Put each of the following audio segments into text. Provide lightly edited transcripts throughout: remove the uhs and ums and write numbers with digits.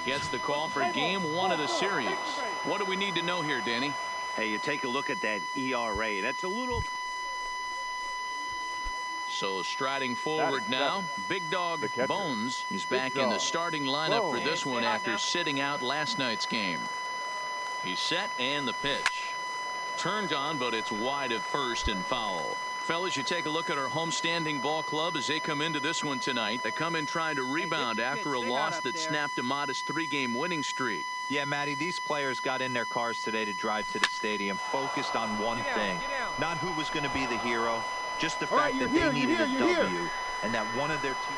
gets the call for game 1 of the series. What do we need to know here, Danny? Hey, you take a look at that ERA. That's a little... So striding forward now, Big Dog Bones is back in the starting lineup for this one after sitting out last night's game. He's set and the pitch. Turned on, but it's wide at first and foul. Fellas, you take a look at our homestanding ball club as they come into this one tonight. They come in trying to rebound after a loss that snapped a modest 3-game winning streak. Yeah, Matty, these players got in their cars today to drive to the stadium focused on one thing. Not who was going to be the hero, just the fact that they needed a W and that one of their team.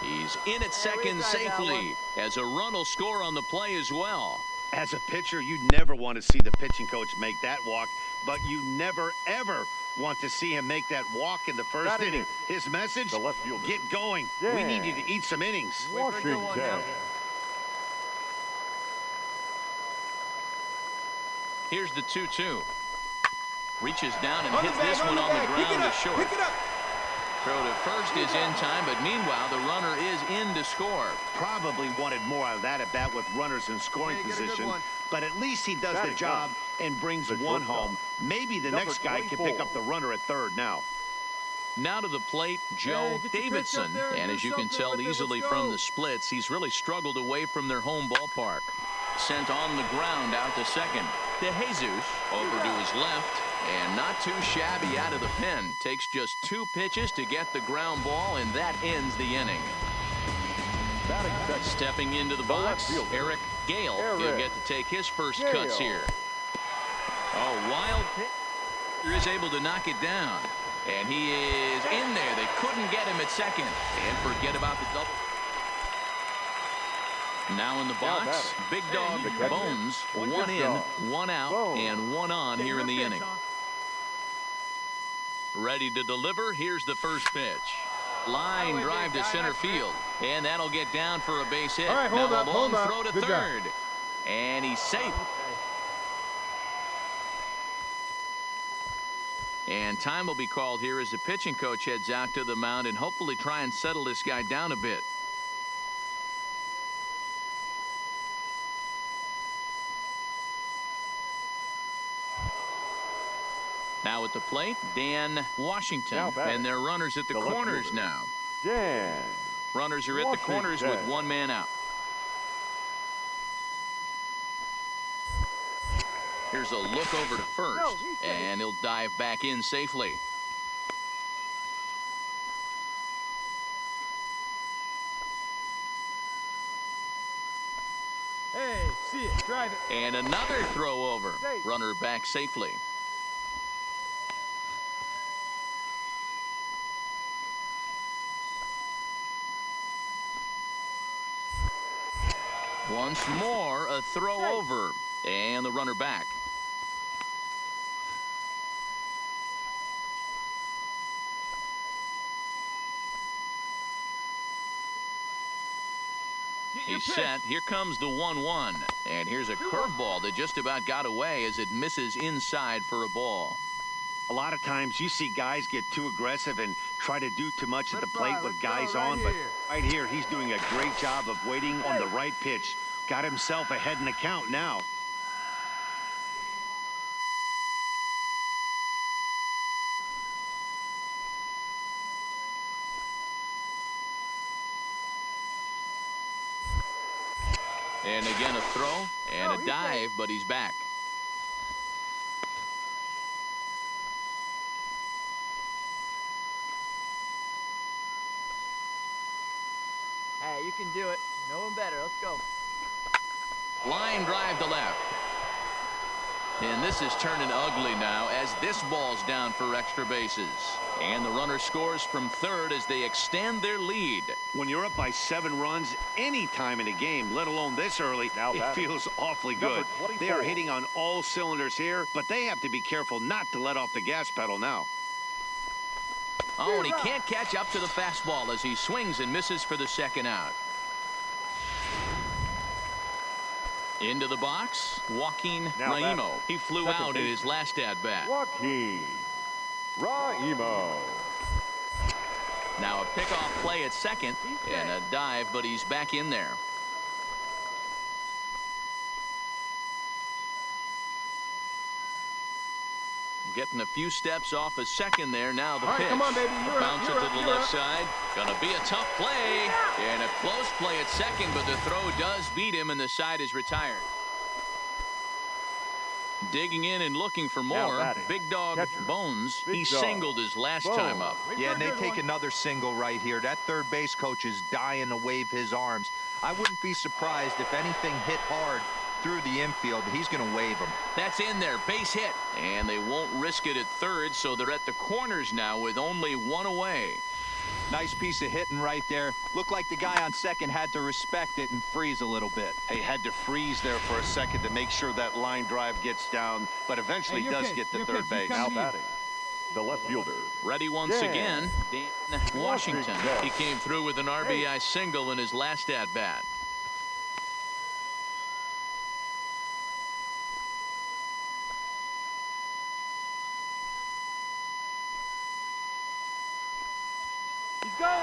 He's in at second safely as a run will score on the play as well. As a pitcher, you never want to see the pitching coach make that walk, but you never, ever want to see him make that walk in the first inning. His message, get going. Yeah. We need you to eat some innings. Washington. Here's the 2-2. Reaches down and hits this one on the ground to short. Pick it up. Throw to first is in time, but meanwhile the runner is in to score. Probably wanted more out of that at bat with runners in scoring position, but at least he does the job and brings one home. Maybe the next guy can pick up the runner at third now. Now to the plate, Joe Davidson. And as you can tell easily from the splits, he's really struggled away from their home ballpark. Sent on the ground out to second. De Jesus over to his left. And not too shabby out of the pen. Takes just 2 pitches to get the ground ball, and that ends the inning. Stepping into the box, Eric Gale. He'll get to take his first cuts here. Oh, wild pitch. Is able to knock it down. And he is in there. They couldn't get him at second. And forget about the double. Now in the box, Big Dog Bones. 1 in, 1 out, and 1 on here in the inning. Ready to deliver. Here's the first pitch. Line drive to center field. And that'll get down for a base hit. All right, hold up. Throw to third. And he's safe. And time will be called here as the pitching coach heads out to the mound and hopefully try and settle this guy down a bit. Now at the plate, Dan Washington. And they're runners at the corners now. Dan. Runners are at the corners with 1 man out. Here's a look over to first. And he'll dive back in safely. Hey, see it. Drive it. And another throw over. Runner back safely. Once more, a throw over. And the runner back. He's set. Here comes the 1-1. And here's a curveball that just about got away as it misses inside for a ball. A lot of times you see guys get too aggressive and try to do too much at the plate with guys on, but right here he's doing a great job of waiting on the right pitch. Got himself ahead in the count now. And again a throw and a dive, but he's back. Hey, you can do it. No one better. Let's go. Line drive to left. And this is turning ugly now as this ball's down for extra bases. And the runner scores from third as they extend their lead. When you're up by 7 runs any time in a game, let alone this early, it feels awfully good. They are hitting on all cylinders here, but they have to be careful not to let off the gas pedal now. Oh, and he can't catch up to the fastball as he swings and misses for the second out. Into the box, Joaquin Raimo. He flew out in his last at-bat. Joaquin Raimo. Now a pickoff play at second and a dive, but he's back in there. getting a few steps off a second there. Now the pitch. Come on, baby. Bounce it to the left side. Gonna be a tough play. And a close play at second, but the throw does beat him, and the side is retired. Digging in and looking for more. Big dog Bones. He singled his last time up. Yeah, and they take another single right here. That third base coach is dying to wave his arms. I wouldn't be surprised if anything hit hard through the infield. He's going to wave them. That's in there. Base hit. And they won't risk it at third, so they're at the corners now with only one away. Nice piece of hitting right there. Looked like the guy on second had to respect it and freeze a little bit. He had to freeze there for a second to make sure that line drive gets down, but eventually does get to third base. Now batting, the left fielder. Ready once again, Dan Washington. He came through with an RBI single in his last at-bat.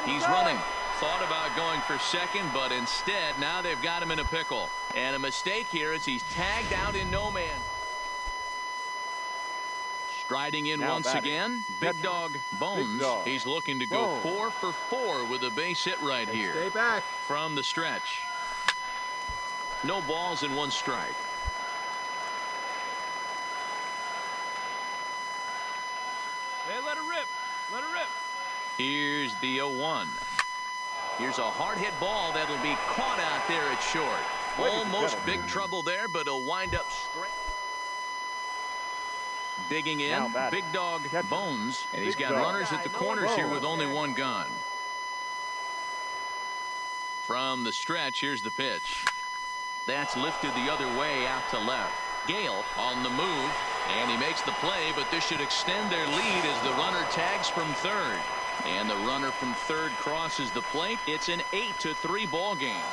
He's running. Thought about going for second, but instead, now they've got him in a pickle. And a mistake here as he's tagged out in no man. Striding in once again, Big Dog Bones. He's looking to go 4 for 4 with a base hit right here. Stay back. From the stretch. No balls and 1 strike. Hey, let it rip. Let it rip. Here's the 0-1. Here's a hard hit ball that'll be caught out there at short. Almost big trouble there, but he'll wind up straight. Digging in, Big Dog Bones, and he's got runners at the corners here with only 1 gone. From the stretch, here's the pitch. That's lifted the other way out to left. Gale on the move, and he makes the play, but this should extend their lead as the runner tags from third. And the runner from third crosses the plate. It's an 8-3 ball game.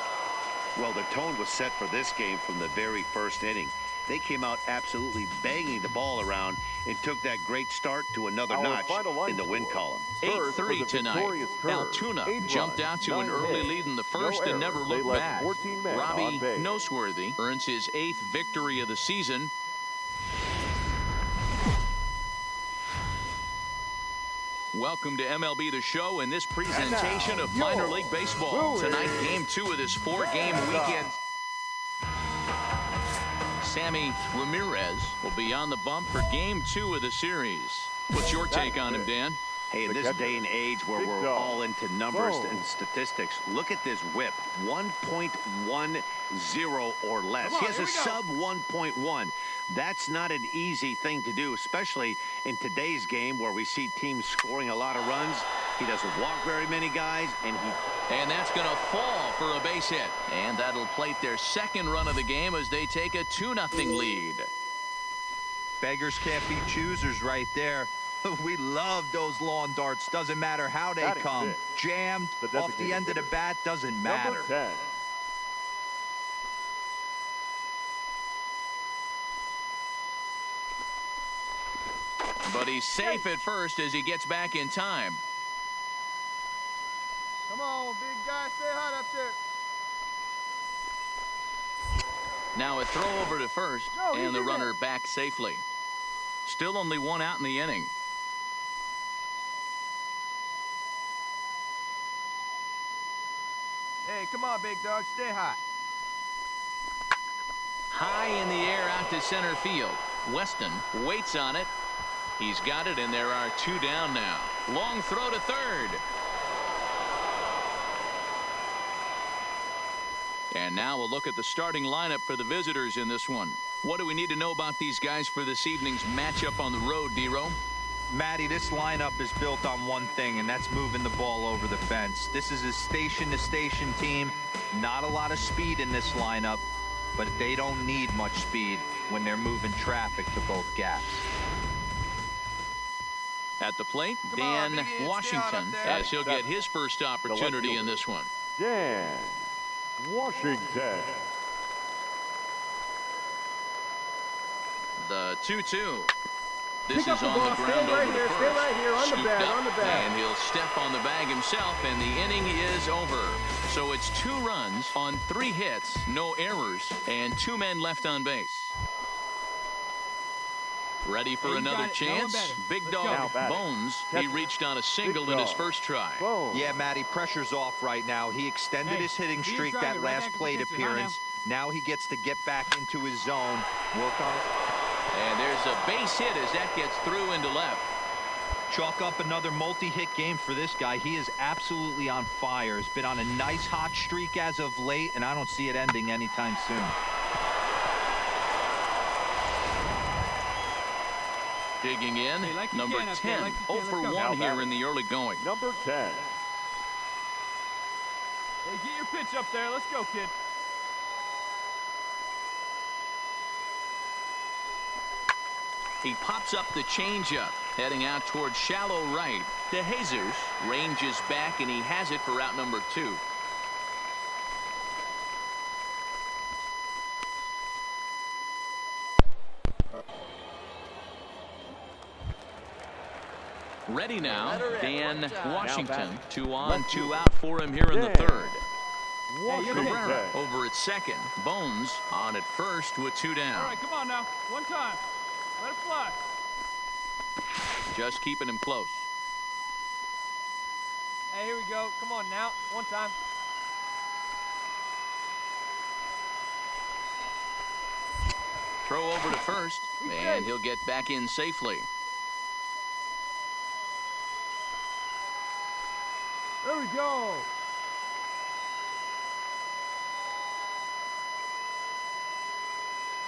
Well, the tone was set for this game from the very first inning. They came out absolutely banging the ball around and took that great start to another notch in the win column. 8-3 tonight. Altoona jumped out to an early lead in the first and never looked back. Robbie Noseworthy earns his 8th victory of the season. Welcome to MLB The Show and this presentation of minor league baseball. Tonight, game 2 of this 4-game weekend. Sammy Ramirez will be on the bump for game 2 of the series. What's your take on him, Dan? Hey, in this day and age where we're all into numbers and statistics, look at this whip, 1.10 or less. He has a sub 1.1. That's not an easy thing to do, especially in today's game where we see teams scoring a lot of runs. He doesn't walk very many guys, and that's going to fall for a base hit. And that'll plate their second run of the game as they take a 2-0 lead. Beggars can't be choosers right there. We love those lawn darts. Doesn't matter how they come. Jammed off the end of the bat, doesn't matter. But he's safe at first as he gets back in time. Come on, big guy, stay hot up there. Now a throw over to first, and the runner back safely. Still only 1 out in the inning. Hey, come on, big dog, stay hot. High in the air out to center field. Weston waits on it. He's got it, and there are 2 down now. Long throw to third. And now we'll look at the starting lineup for the visitors in this one. What do we need to know about these guys for this evening's matchup on the road, D-Row? Matty, this lineup is built on one thing, and that's moving the ball over the fence. This is a station-to-station team. Not a lot of speed in this lineup, but they don't need much speed when they're moving traffic to both gaps. At the plate, Dan Washington, as he'll get his first opportunity in this one. Dan Washington. The 2-2. This is on the ground over to first. Stay right here on the bag, and he'll step on the bag himself, and the inning is over. So it's 2 runs on 3 hits, no errors, and 2 men left on base. Ready for another chance. Big Dog Bones. He reached on a single in his first try. Yeah, Matty, pressure's off right now. He extended his hitting streak that last plate appearance. Now he gets to get back into his zone, work on it. And there's a base hit as that gets through into left. Chalk up another multi-hit game for this guy. He is absolutely on fire. He's been on a nice hot streak as of late, and I don't see it ending anytime soon. Digging in, number 10, 0 for 1 here in the early going. Number 10. Hey, get your pitch up there. Let's go, kid. He pops up the changeup, heading out towards shallow right. De Jesus ranges back, and he has it for out number 2. Ready now, Dan Washington. 2 on, 2 out for him here in the third. Cabrera over at second. Bones on at first with 2 down. All right, come on now. One time. Let it fly. Just keeping him close. Hey, here we go. Come on now. One time. Throw over to first, and he'll get back in safely. There we go.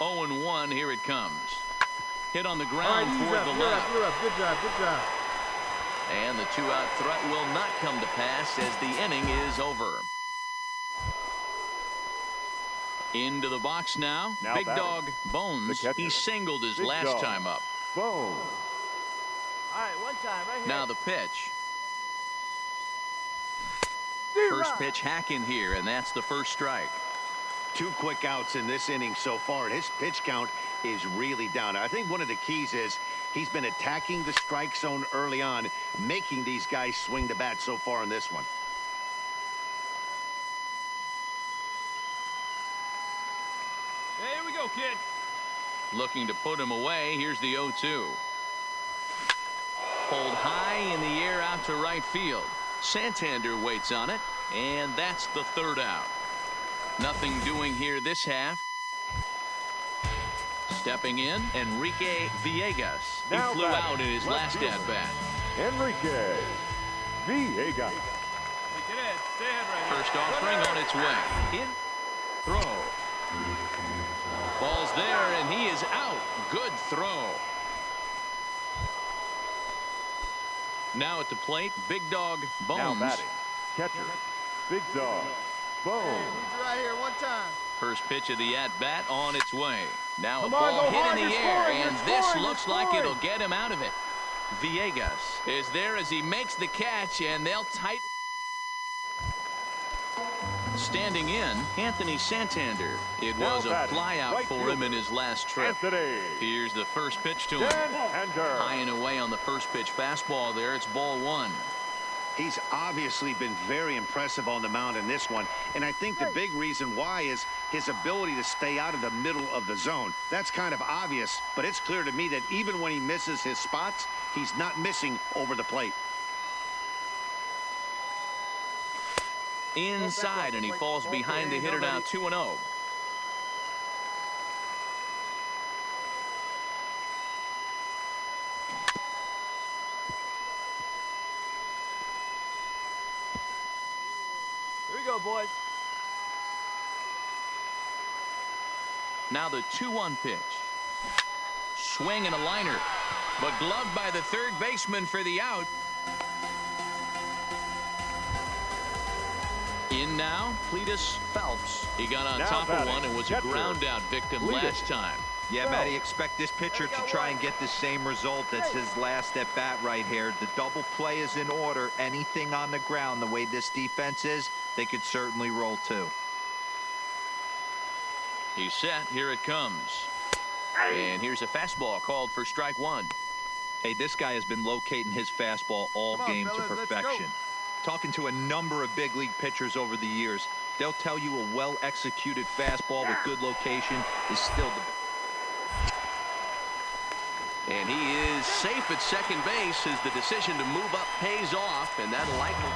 Oh, and 1, here it comes. Hit on the ground toward the left. Good job, good job. And the 2-out threat will not come to pass as the inning is over. Into the box now. Big Dog Bones. He singled his last time up. Bones. All right, one time right here. Now the pitch. First pitch hacking here, and that's the first strike. 2 quick outs in this inning so far, and his pitch count is really down. I think one of the keys is he's been attacking the strike zone early on, making these guys swing the bat so far in this one. Hey, here we go, kid. Looking to put him away. Here's the 0-2. Pulled high in the air out to right field. Santander waits on it, and that's the 3rd out. Nothing doing here this half. Stepping in, Enrique Villegas. He flew out in his last at-bat. Enrique Villegas. Hey, get in. Stay ahead right here. First offering on its way. In. Throw. Ball's there, and he is out. Good throw. Now at the plate, Big Dog Bones. Now batting. Catcher. Big Dog Bones. He's right here, one time. First pitch of the at-bat on its way. Now a ball hit in the air, and this looks like it'll get him out of it. Villegas is there as he makes the catch, and they'll tighten. Standing in, Anthony Santander. It was a flyout for him in his last trip. Here's the first pitch to him. High and away on the first pitch fastball there. It's ball 1. He's obviously been very impressive on the mound in this one, and I think the big reason why is his ability to stay out of the middle of the zone. That's kind of obvious, but it's clear to me that even when he misses his spots, he's not missing over the plate. Inside, and he falls behind the hitter now 2-0. Here we go, boys. Now the 2-1 pitch. Swing and a liner, but gloved by the third baseman for the out. In now, Cletus Phelps. He got on top of one and was a ground out victim last time. Yeah, Matty, expect this pitcher to try and get the same result. That's his last at bat right here. The double play is in order. Anything on the ground, the way this defense is, they could certainly roll too. He's set. Here it comes. And here's a fastball called for strike 1. Hey, this guy has been locating his fastball all game to perfection. Talking to a number of big league pitchers over the years, they'll tell you a well-executed fastball with good location is still the best. And he is safe at second base as the decision to move up pays off, and that likely.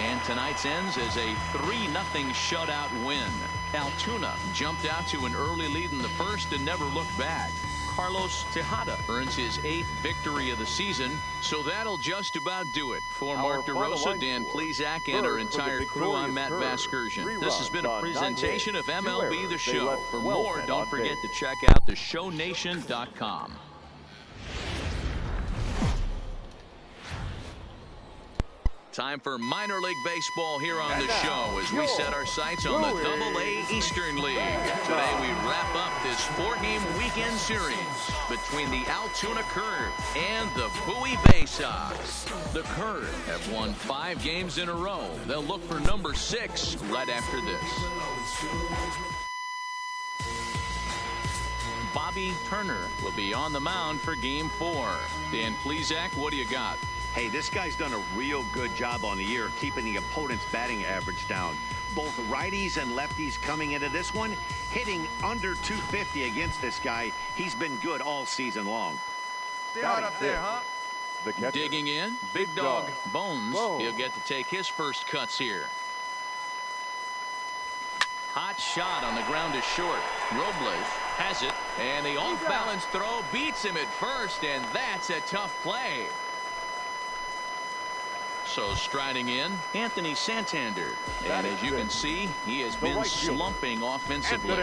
And tonight's ends as a 3-0 shutout win. Altoona jumped out to an early lead in the first and never looked back. Carlos Tejada earns his 8th victory of the season, so that'll just about do it. For Mark DeRosa, Dan Plesac, and our entire crew, I'm Matt Vasgersian. This has been a presentation of MLB The Show. For more, don't forget to check out theshownation.com. Time for minor league baseball here on the show as we set our sights on the Double-A Eastern League. Today we wrap up this 4-game weekend series between the Altoona Curve and the Bowie Bay Sox. The Curve have won 5 games in a row. They'll look for number 6 right after this. Bobby Turner will be on the mound for Game 4. Dan Plesac, what do you got? Hey, this guy's done a real good job on the year keeping the opponent's batting average down. Both righties and lefties coming into this one, hitting under 250 against this guy. He's been good all season long. Stay hard up there, huh? Digging in, Big Dog Bones. He'll get to take his first cuts here. Hot shot on the ground is short. Robles has it, and the off-balance throw beats him at first, and that's a tough play. So striding in, Anthony Santander. And as you can see, he has been slumping offensively.